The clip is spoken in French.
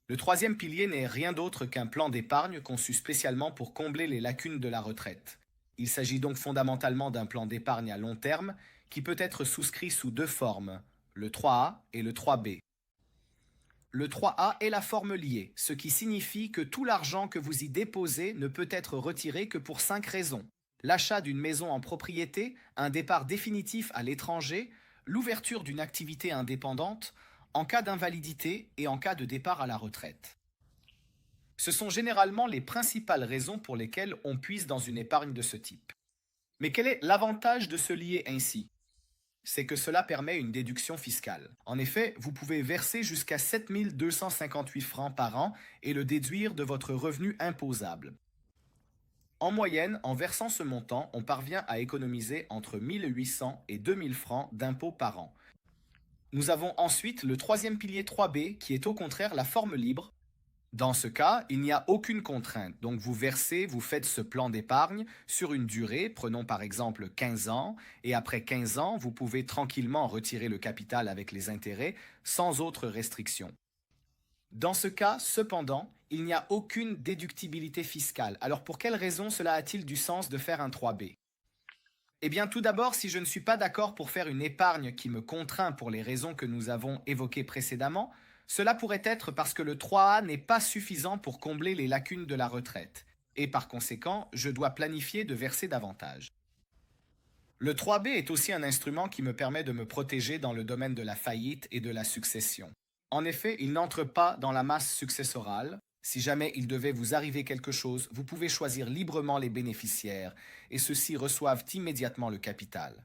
Le troisième pilier n'est rien d'autre qu'un plan d'épargne conçu spécialement pour combler les lacunes de la retraite. Il s'agit donc fondamentalement d'un plan d'épargne à long terme qui peut être souscrit sous deux formes, le 3A et le 3B. Le 3A est la forme liée, ce qui signifie que tout l'argent que vous y déposez ne peut être retiré que pour cinq raisons. L'achat d'une maison en propriété, un départ définitif à l'étranger, l'ouverture d'une activité indépendante, en cas d'invalidité et en cas de départ à la retraite. Ce sont généralement les principales raisons pour lesquelles on puise dans une épargne de ce type. Mais quel est l'avantage de se lier ainsi? C'est que cela permet une déduction fiscale. En effet, vous pouvez verser jusqu'à 7 258 francs par an et le déduire de votre revenu imposable. En moyenne, en versant ce montant, on parvient à économiser entre 1 800 et 2 000 francs d'impôts par an. Nous avons ensuite le troisième pilier 3B qui est au contraire la forme libre. Dans ce cas, il n'y a aucune contrainte. Donc vous versez, vous faites ce plan d'épargne sur une durée, prenons par exemple 15 ans, et après 15 ans, vous pouvez tranquillement retirer le capital avec les intérêts sans autre restriction. Dans ce cas, cependant, il n'y a aucune déductibilité fiscale. Alors pour quelle raison cela a-t-il du sens de faire un 3B? Eh bien tout d'abord, si je ne suis pas d'accord pour faire une épargne qui me contraint pour les raisons que nous avons évoquées précédemment, cela pourrait être parce que le 3A n'est pas suffisant pour combler les lacunes de la retraite, et par conséquent, je dois planifier de verser davantage. Le 3B est aussi un instrument qui me permet de me protéger dans le domaine de la faillite et de la succession. En effet, il n'entre pas dans la masse successorale. Si jamais il devait vous arriver quelque chose, vous pouvez choisir librement les bénéficiaires et ceux-ci reçoivent immédiatement le capital.